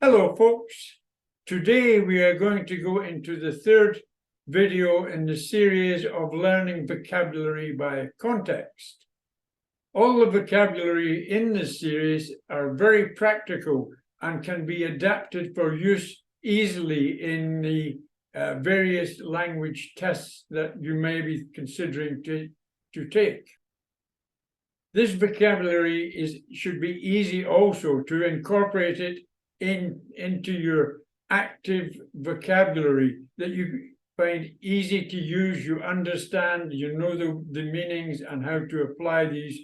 Hello folks, today we are going to go into the third video in the series of learning vocabulary by context. All the vocabulary in this series are very practical and can be adapted for use easily in the various language tests that you may be considering to take. This vocabulary should be easy also to incorporate it into your active vocabulary that you find easy to use, you understand, you know the meanings and how to apply these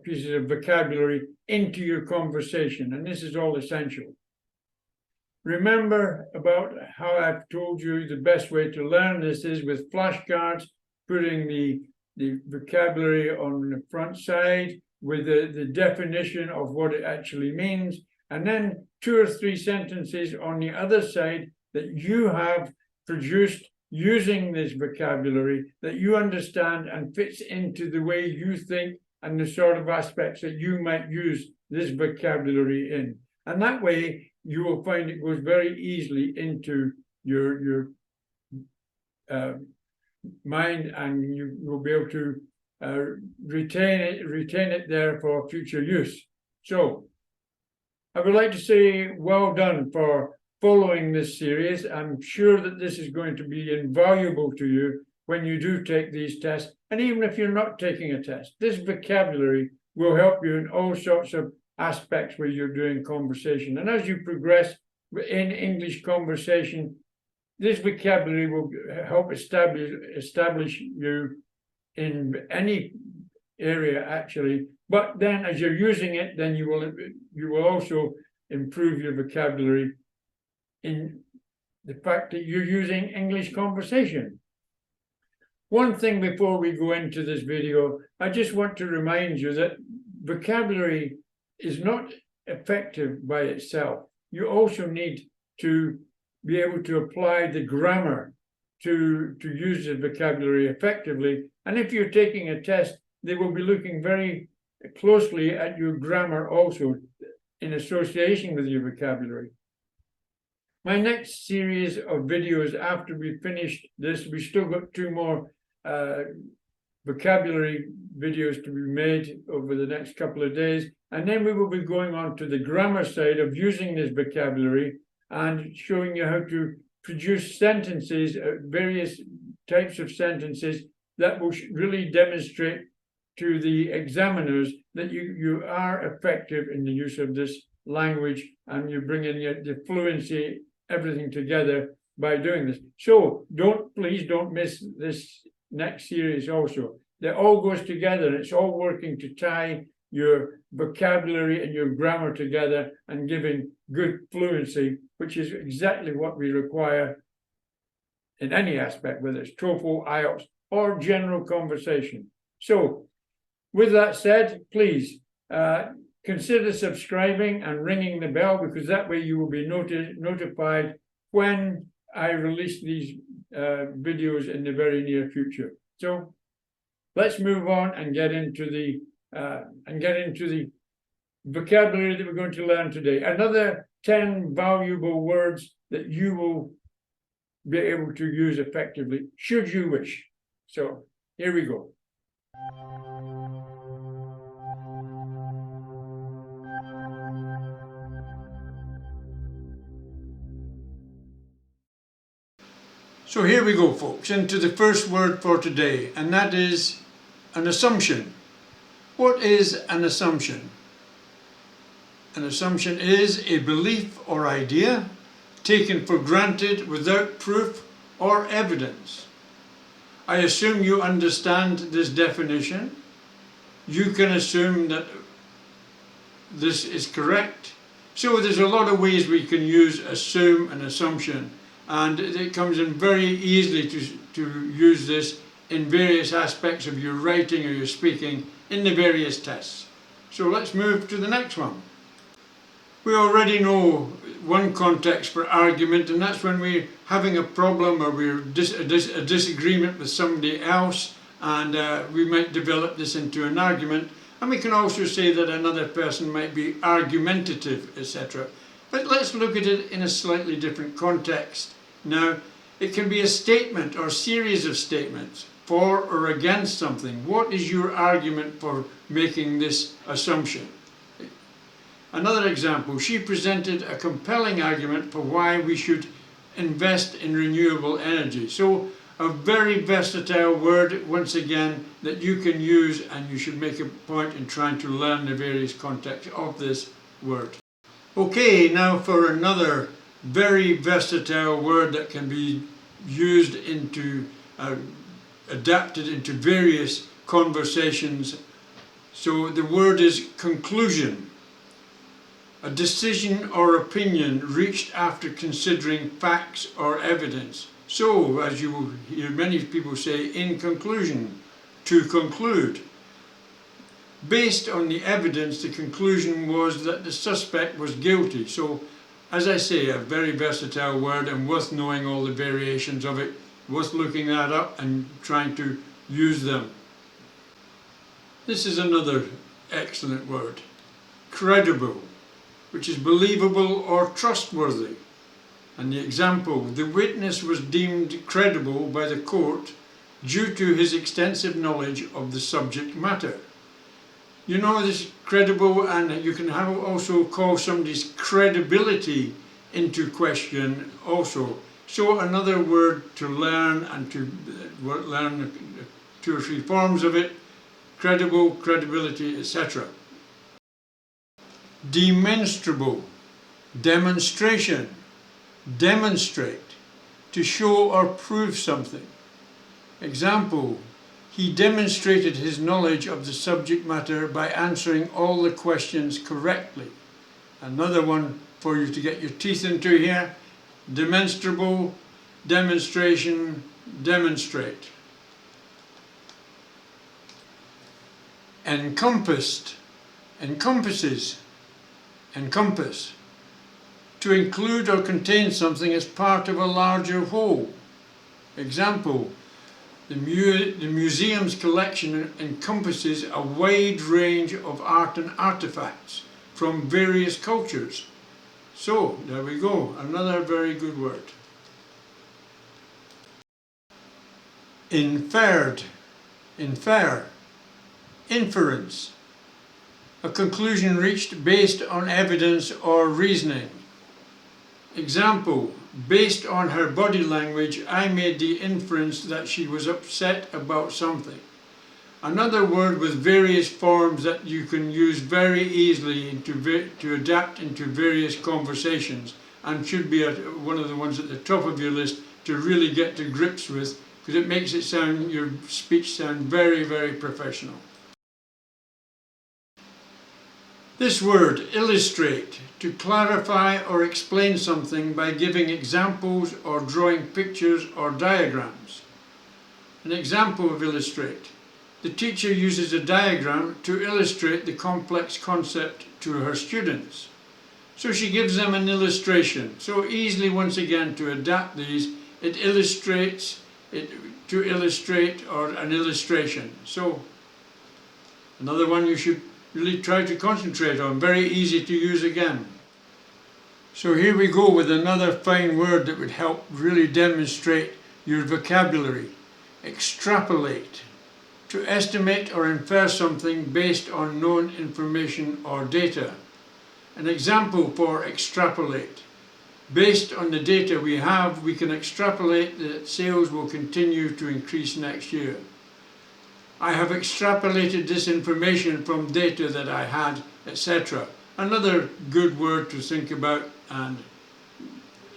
pieces of vocabulary into your conversation. And this is all essential. Remember about how I've told you the best way to learn this is with flashcards, putting the vocabulary on the front side with the definition of what it actually means, and then 2 or 3 sentences on the other side that you have produced using this vocabulary that you understand and fits into the way you think and the sort of aspects that you might use this vocabulary in. And that way you will find it goes very easily into your mind, and you will be able to retain it there for future use. So I would like to say well done for following this series. I'm sure that this is going to be invaluable to you when you do take these tests, and even if you're not taking a test, this vocabulary will help you in all sorts of aspects where you're doing conversation. And as you progress in English conversation, this vocabulary will help establish you in any area actually. But then as you're using it, then you will also improve your vocabulary in the fact that you're using English conversation. One thing before we go into this video, I just want to remind you that vocabulary is not effective by itself. You also need to be able to apply the grammar to use the vocabulary effectively. And if you're taking a test, they will be looking very closely at your grammar also in association with your vocabulary. My next series of videos after we finish this, we still got 2 more vocabulary videos to be made over the next couple of days, and then we will be going on to the grammar side of using this vocabulary and showing you how to produce sentences, various types of sentences that will really demonstrate to the examiners that you are effective in the use of this language, and you're bringing the fluency, everything together by doing this. So please don't miss this next series also. That all goes together, and it's all working to tie your vocabulary and your grammar together and giving good fluency, which is exactly what we require in any aspect, whether it's TOEFL, IELTS, or general conversation. So with that said, please consider subscribing and ringing the bell, because that way you will be notified when I release these videos in the very near future. So let's move on and get into the vocabulary that we're going to learn today. Another 10 valuable words that you will be able to use effectively, should you wish. So here we go. So here we go, folks, into the first word for today, and that is an assumption. What is an assumption? An assumption is a belief or idea taken for granted without proof or evidence. I assume you understand this definition. You can assume that this is correct. So there's a lot of ways we can use assume and assumption, and it comes in very easily to use this in various aspects of your writing or your speaking in the various tests. So let's move to the next one. We already know one context for argument, and that's when we're having a problem or we're a disagreement with somebody else, and we might develop this into an argument. And we can also say that another person might be argumentative, etc. But let's look at it in a slightly different context. Now, it can be a statement or series of statements for or against something. What is your argument for making this assumption? Another example, she presented a compelling argument for why we should invest in renewable energy. So a very versatile word, once again, that you can use, and you should make a point in trying to learn the various contexts of this word. Okay, now for another very versatile word that can be used into, adapted into various conversations. So the word is conclusion. A decision or opinion reached after considering facts or evidence. So, as you hear many people say, in conclusion, to conclude. Based on the evidence, the conclusion was that the suspect was guilty. So, as I say, a very versatile word and worth knowing all the variations of it, worth looking that up and trying to use them. This is another excellent word, credible, which is believable or trustworthy. And the example, the witness was deemed credible by the court due to his extensive knowledge of the subject matter. You know, this credible, and you can also call somebody's credibility into question also. So another word to learn, and to learn 2 or 3 forms of it, credible, credibility, etc. Demonstrable, demonstration, demonstrate, to show or prove something. Example, he demonstrated his knowledge of the subject matter by answering all the questions correctly. Another one for you to get your teeth into here, demonstrable, demonstration, demonstrate. Encompassed, encompasses, encompass, to include or contain something as part of a larger whole. Example, the museum's collection encompasses a wide range of art and artifacts from various cultures. So, there we go, another very good word. Inferred, infer, inference, a conclusion reached based on evidence or reasoning. Example, based on her body language, I made the inference that she was upset about something. Another word with various forms that you can use very easily to adapt into various conversations, and should be one of the ones at the top of your list to really get to grips with, because it makes it sound, your speech sound very, very professional. This word, illustrate, to clarify or explain something by giving examples or drawing pictures or diagrams. An example of illustrate. The teacher uses a diagram to illustrate the complex concept to her students. So she gives them an illustration. So easily, once again, to adapt these, it illustrates, to illustrate, or an illustration. So another one you should really try to concentrate on, very easy to use again. So here we go with another fine word that would help really demonstrate your vocabulary. Extrapolate, to estimate or infer something based on known information or data. An example for extrapolate. Based on the data we have, we can extrapolate that sales will continue to increase next year. I have extrapolated this information from data that I had, etc. Another good word to think about, and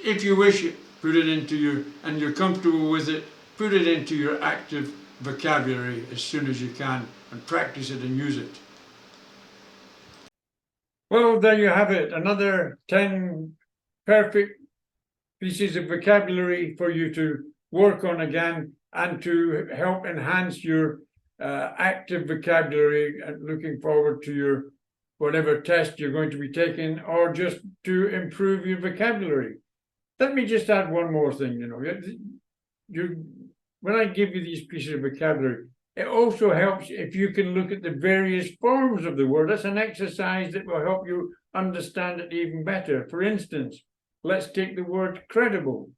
if you wish, put it into your, and you're comfortable with it, put it into your active vocabulary as soon as you can, and practice it and use it. Well, there you have it, another 10 perfect pieces of vocabulary for you to work on again, and to help enhance your active vocabulary, and looking forward to your whatever test you're going to be taking, or just to improve your vocabulary. Let me just add one more thing. When I give you these pieces of vocabulary, it also helps if you can look at the various forms of the word. That's an exercise that will help you understand it even better. For instance, let's take the word credible.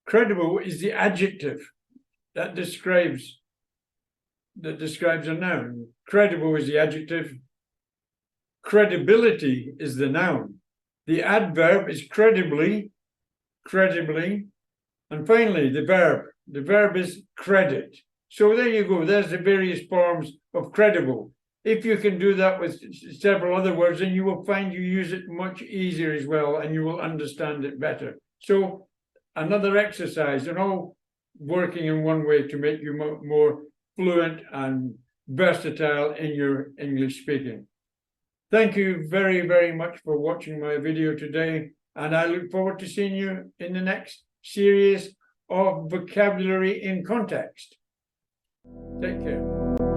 Credible is the adjective that describes a noun. Credible is the adjective. Credibility is the noun. The adverb is credibly, and finally the verb. The verb is credit. So there you go. There's the various forms of credible. If you can do that with several other words, then you will find you use it much easier as well, and you will understand it better. So another exercise, and all working in one way to make you more fluent and versatile in your English speaking. Thank you very, very much for watching my video today, and I look forward to seeing you in the next series of vocabulary in context. Take care.